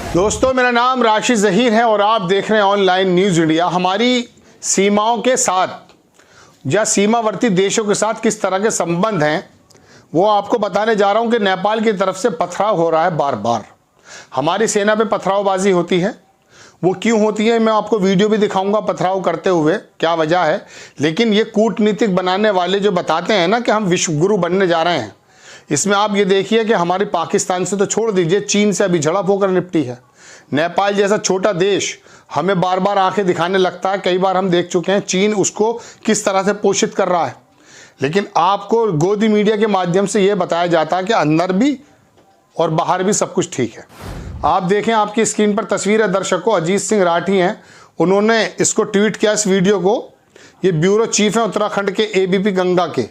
दोस्तों, मेरा नाम राशिद ज़हीर है और आप देख रहे हैं ऑनलाइन न्यूज़ इंडिया। हमारी सीमाओं के साथ या सीमावर्ती देशों के साथ किस तरह के संबंध हैं वो आपको बताने जा रहा हूं कि नेपाल की तरफ से पथराव हो रहा है। बार बार हमारी सेना पे पथरावबाजी होती है। वो क्यों होती है मैं आपको वीडियो भी दिखाऊंगा पथराव करते हुए, क्या वजह है। लेकिन ये कूटनीतिक बनाने वाले जो बताते हैं ना कि हम विश्व गुरु बनने जा रहे हैं, इसमें आप ये देखिए कि हमारी पाकिस्तान से तो छोड़ दीजिए, चीन से अभी झड़प होकर निपटी है। नेपाल जैसा छोटा देश हमें बार बार आंखें दिखाने लगता है। कई बार हम देख चुके हैं चीन उसको किस तरह से पोषित कर रहा है। लेकिन आपको गोदी मीडिया के माध्यम से ये बताया जाता है कि अंदर भी और बाहर भी सब कुछ ठीक है। आप देखें, आपकी स्क्रीन पर तस्वीर है दर्शकों, अजीत सिंह राठी हैं, उन्होंने इसको ट्वीट किया इस वीडियो को। ये ब्यूरो चीफ हैं उत्तराखंड के एबीपी गंगा के,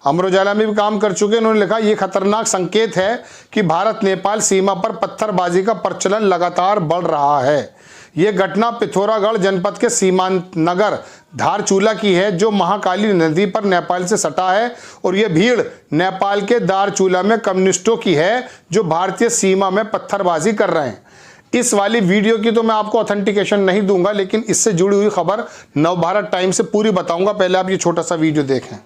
अमर उजाला में भी काम कर चुके हैं। उन्होंने लिखा, ये खतरनाक संकेत है कि भारत नेपाल सीमा पर पत्थरबाजी का प्रचलन लगातार बढ़ रहा है। ये घटना पिथौरागढ़ जनपद के सीमांत नगर धारचूला की है, जो महाकाली नदी पर नेपाल से सटा है। और ये भीड़ नेपाल के धारचूला में कम्युनिस्टों की है जो भारतीय सीमा में पत्थरबाजी कर रहे हैं। इस वाली वीडियो की तो मैं आपको ऑथेंटिकेशन नहीं दूंगा, लेकिन इससे जुड़ी हुई खबर नवभारत टाइम्स से पूरी बताऊंगा। पहले आप ये छोटा सा वीडियो देखें।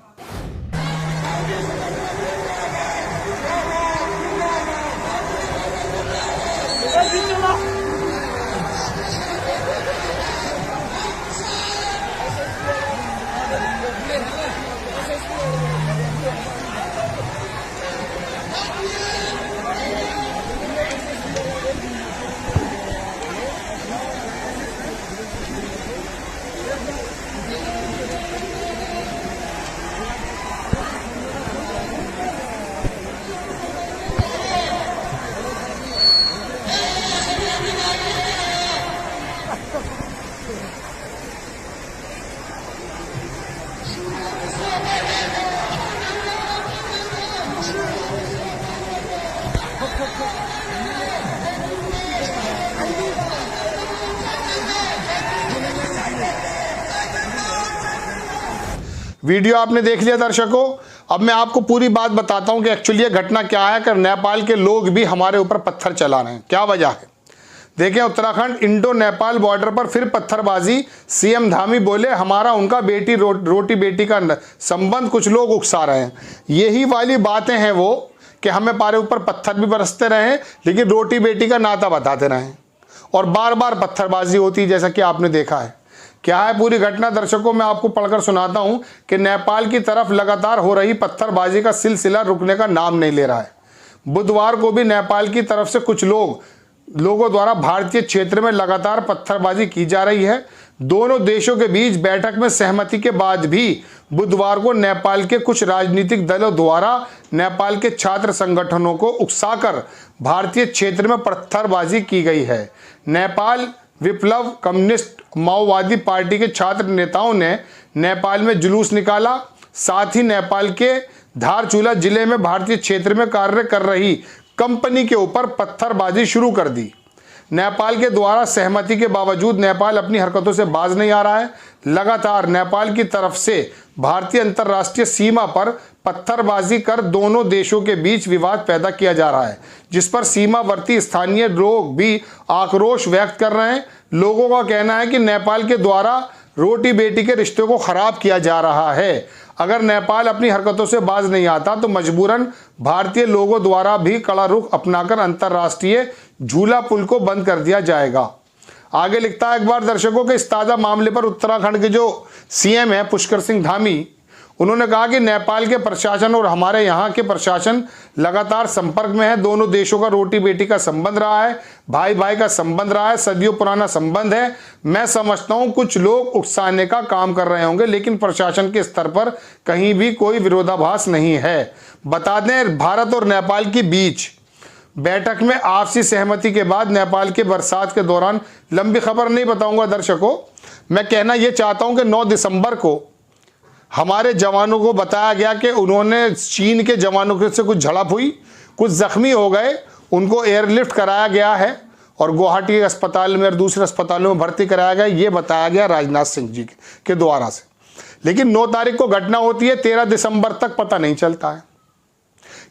वीडियो आपने देख लिया दर्शकों। अब मैं आपको पूरी बात बताता हूं कि एक्चुअली ये घटना क्या है कि नेपाल के लोग भी हमारे ऊपर पत्थर चला रहे हैं। क्या वजह है देखें। उत्तराखंड इंडो नेपाल बॉर्डर पर फिर पत्थरबाजी। सीएम धामी बोले, हमारा उनका बेटी रोटी बेटी का संबंध कुछ लोग उकसा रहे हैं। यही वाली बातें हैं वो कि हमें हमारे ऊपर पत्थर भी बरसते रहे लेकिन रोटी बेटी का नाता बताते रहे और बार बार पत्थरबाजी होती जैसा कि आपने देखा है। क्या है पूरी घटना दर्शकों, मैं आपको पढ़कर सुनाता हूं कि नेपाल की तरफ लगातार हो रही पत्थरबाजी का सिलसिला रुकने का नाम नहीं ले रहा है। बुधवार को भी नेपाल की तरफ से कुछ लोगों द्वारा भारतीय क्षेत्र में लगातार पत्थरबाजी की जा रही है। दोनों देशों के बीच बैठक में सहमति के बाद भी बुधवार को नेपाल के कुछ राजनीतिक दलों द्वारा नेपाल के छात्र संगठनों को उकसाकर भारतीय क्षेत्र में पत्थरबाजी की गई है। नेपाल विप्लव कम्युनिस्ट माओवादी पार्टी के छात्र नेताओं ने नेपाल में जुलूस निकाला। साथ ही नेपाल के धारचूला जिले में भारतीय क्षेत्र में कार्य कर रही कंपनी के ऊपर पत्थरबाजी शुरू कर दी। नेपाल के द्वारा सहमति के बावजूद नेपाल अपनी हरकतों से बाज नहीं आ रहा है। लगातार नेपाल की तरफ से भारतीय अंतर्राष्ट्रीय सीमा पर पत्थरबाजी कर दोनों देशों के बीच विवाद पैदा किया जा रहा है, जिस पर सीमावर्ती स्थानीय लोग भी आक्रोश व्यक्त कर रहे हैं। लोगों का कहना है कि नेपाल के द्वारा रोटी बेटी के रिश्ते को खराब किया जा रहा है। अगर नेपाल अपनी हरकतों से बाज नहीं आता तो मजबूरन भारतीय लोगों द्वारा भी कड़ा रुख अपनाकर अंतर्राष्ट्रीय झूला पुल को बंद कर दिया जाएगा। आगे लिखता है एक बार दर्शकों के, इस ताज़ा मामले पर उत्तराखंड के जो सीएम है पुष्कर सिंह धामी, उन्होंने कहा कि नेपाल के प्रशासन और हमारे यहाँ के प्रशासन लगातार संपर्क में है। दोनों देशों का रोटी बेटी का संबंध रहा है, भाई भाई का संबंध रहा है, सदियों पुराना संबंध है। मैं समझता हूँ कुछ लोग उकसाने का काम कर रहे होंगे, लेकिन प्रशासन के स्तर पर कहीं भी कोई विरोधाभास नहीं है। बता दें, भारत और नेपाल के बीच बैठक में आपसी सहमति के बाद नेपाल के बरसात के दौरान, लंबी खबर नहीं बताऊंगा दर्शकों, मैं कहना यह चाहता हूं कि 9 दिसंबर को हमारे जवानों को बताया गया कि उन्होंने चीन के जवानों से कुछ झड़प हुई, कुछ जख्मी हो गए, उनको एयरलिफ्ट कराया गया है और गुवाहाटी के अस्पताल में और दूसरे अस्पतालों में भर्ती कराया गया, ये बताया गया राजनाथ सिंह जी के द्वारा से। लेकिन 9 तारीख को घटना होती है, 13 दिसंबर तक पता नहीं चलता है।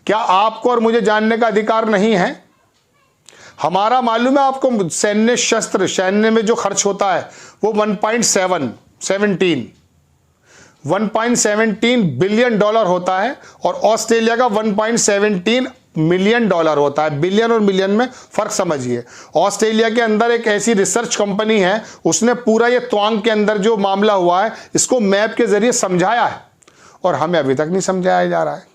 क्या आपको और मुझे जानने का अधिकार नहीं है? हमारा मालूम है आपको, सैन्य शस्त्र, सैन्य में जो खर्च होता है वो 1.17 बिलियन डॉलर होता है और ऑस्ट्रेलिया का 1.17 मिलियन डॉलर होता है। बिलियन और मिलियन में फर्क समझिए। ऑस्ट्रेलिया के अंदर एक ऐसी रिसर्च कंपनी है, उसने पूरा ये त्वांग के अंदर जो मामला हुआ है इसको मैप के जरिए समझाया है और हमें अभी तक नहीं समझाया जा रहा है।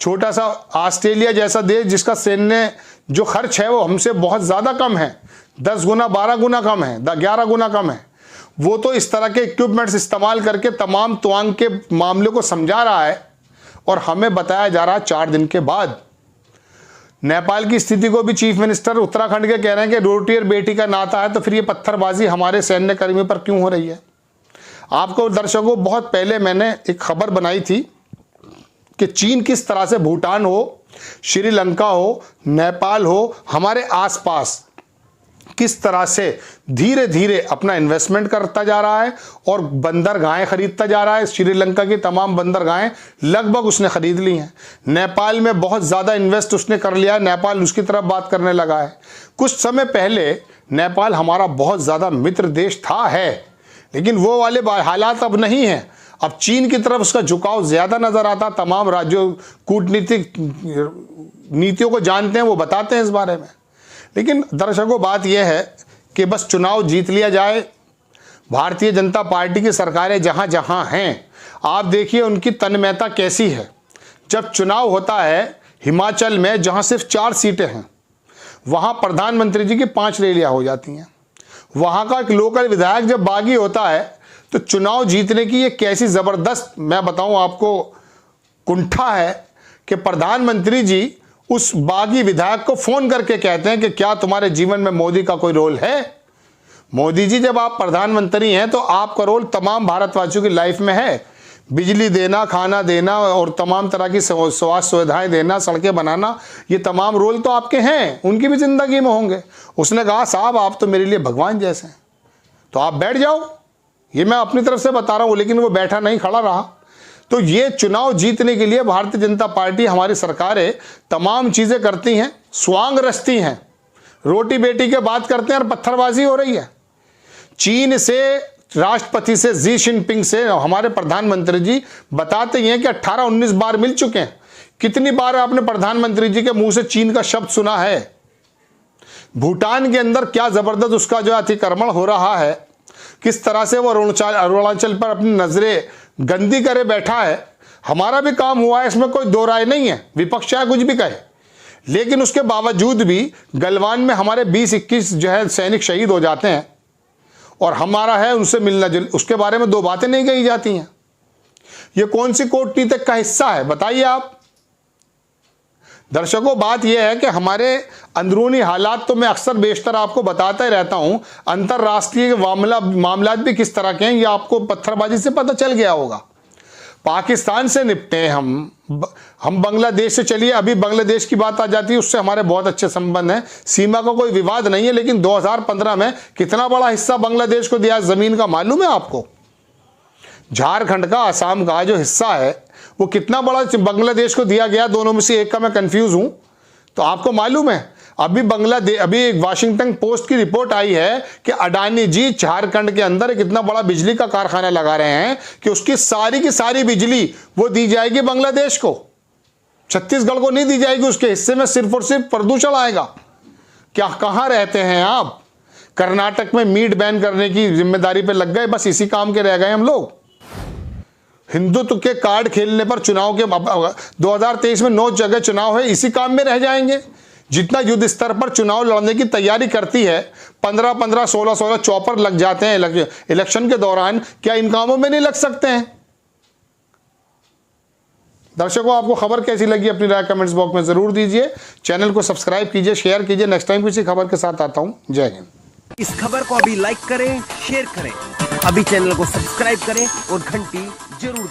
छोटा सा ऑस्ट्रेलिया जैसा देश जिसका सैन्य जो खर्च है वो हमसे बहुत ज़्यादा कम है, 10 गुना 12 गुना कम है, 11 गुना कम है, वो तो इस तरह के इक्विपमेंट्स इस्तेमाल करके तमाम त्वांग के मामले को समझा रहा है और हमें बताया जा रहा है 4 दिन के बाद। नेपाल की स्थिति को भी चीफ मिनिस्टर उत्तराखंड के कह रहे हैं कि रोटी और बेटी का नाता है, तो फिर ये पत्थरबाजी हमारे सैन्य कर्मी पर क्यों हो रही है? आपको दर्शकों, बहुत पहले मैंने एक खबर बनाई थी कि चीन किस तरह से भूटान हो, श्रीलंका हो, नेपाल हो, हमारे आसपास किस तरह से धीरे धीरे अपना इन्वेस्टमेंट करता जा रहा है और बंदरगाहें खरीदता जा रहा है। श्रीलंका की तमाम बंदरगाहें लगभग उसने खरीद ली हैं। नेपाल में बहुत ज़्यादा इन्वेस्ट उसने कर लिया है, नेपाल उसकी तरफ बात करने लगा है। कुछ समय पहले नेपाल हमारा बहुत ज़्यादा मित्र देश था है, लेकिन वो वाले हालात अब नहीं हैं। अब चीन की तरफ उसका झुकाव ज़्यादा नज़र आता। तमाम राज्यों कूटनीतिक नीतियों को जानते हैं, वो बताते हैं इस बारे में। लेकिन दर्शकों, बात यह है कि बस चुनाव जीत लिया जाए। भारतीय जनता पार्टी की सरकारें जहां जहां हैं, आप देखिए उनकी तन्मयता कैसी है। जब चुनाव होता है हिमाचल में, जहां सिर्फ 4 सीटें हैं, वहां प्रधानमंत्री जी की 5 रैलियां हो जाती हैं। वहां का एक लोकल विधायक जब बागी होता है तो चुनाव जीतने की ये कैसी ज़बरदस्त, मैं बताऊं आपको, कुंठा है कि प्रधानमंत्री जी उस बागी विधायक को फोन करके कहते हैं कि क्या तुम्हारे जीवन में मोदी का कोई रोल है? मोदी जी, जब आप प्रधानमंत्री हैं तो आपका रोल तमाम भारतवासियों की लाइफ में है। बिजली देना, खाना देना और तमाम तरह की स्वास्थ्य सुविधाएं देना, सड़कें बनाना, ये तमाम रोल तो आपके हैं, उनकी भी जिंदगी में होंगे। उसने कहा साहब आप तो मेरे लिए भगवान जैसे हैं, तो आप बैठ जाओ। ये मैं अपनी तरफ से बता रहा हूँ, लेकिन वो बैठा नहीं, खड़ा रहा। तो ये चुनाव जीतने के लिए भारतीय जनता पार्टी, हमारी सरकारें तमाम चीज़ें करती हैं, स्वांग रचती हैं, रोटी बेटी के बात करते हैं और पत्थरबाजी हो रही है। चीन से राष्ट्रपति से जी जिनपिंग से हमारे प्रधानमंत्री जी बताते ही हैं कि 18-19 बार मिल चुके हैं। कितनी बार आपने प्रधानमंत्री जी के मुंह से चीन का शब्द सुना है? भूटान के अंदर क्या ज़बरदस्त उसका जो अतिक्रमण हो रहा है, किस तरह से वो अरुणाचल पर अपनी नज़रें गंदी करे बैठा है। हमारा भी काम हुआ है, इसमें कोई दो राय नहीं है, विपक्ष चाहे कुछ भी कहे, लेकिन उसके बावजूद भी गलवान में हमारे 20-21 जो है सैनिक शहीद हो जाते हैं और हमारा है उनसे मिलना जुल, उसके बारे में 2 बातें नहीं कही जाती हैं। ये कौन सी कूटनीति का हिस्सा है बताइए आप? दर्शकों, बात यह है कि हमारे अंदरूनी हालात तो मैं अक्सर बेशतर आपको बताता ही रहता हूं। अंतर्राष्ट्रीय मामलात भी किस तरह के हैं ये आपको पत्थरबाजी से पता चल गया होगा। पाकिस्तान से निपटे हम बांग्लादेश से, चलिए अभी बांग्लादेश की बात आ जाती है, उससे हमारे बहुत अच्छे संबंध हैं, सीमा का कोई विवाद नहीं है। लेकिन 2015 में कितना बड़ा हिस्सा बांग्लादेश को दिया ज़मीन का मालूम है आपको? झारखंड का, असम का जो हिस्सा है वो कितना बड़ा बांग्लादेश को दिया गया, दोनों में से एक का मैं कंफ्यूज हूं। तो आपको मालूम है अभी एक वाशिंगटन पोस्ट की रिपोर्ट आई है कि अडानी जी झारखंड के अंदर कितना बड़ा बिजली का कारखाना लगा रहे हैं कि उसकी सारी की सारी बिजली वो दी जाएगी बांग्लादेश को, छत्तीसगढ़ को नहीं दी जाएगी। उसके हिस्से में सिर्फ और सिर्फ प्रदूषण आएगा। क्या कहां रहते हैं आप? कर्नाटक में मीट बैन करने की जिम्मेदारी पे लग गए, बस इसी काम के रह गए हम लोग। हिंदुत्व के कार्ड खेलने पर चुनाव के 2023 में 9 जगह चुनाव है, इसी काम में रह जाएंगे। जितना युद्ध स्तर पर चुनाव लड़ने की तैयारी करती है, 15-15, 16-16 चॉपर लग जाते हैं इलेक्शन के दौरान, क्या इन कामों में नहीं लग सकते हैं? दर्शकों, आपको खबर कैसी लगी अपनी राय कमेंट्स बॉक्स में जरूर दीजिए। चैनल को सब्सक्राइब कीजिए, शेयर कीजिए। नेक्स्ट टाइम किसी खबर के साथ आता हूं। जय हिंद। इस खबर को अभी लाइक करें, शेयर करें, अभी चैनल को सब्सक्राइब करें और घंटी जरूर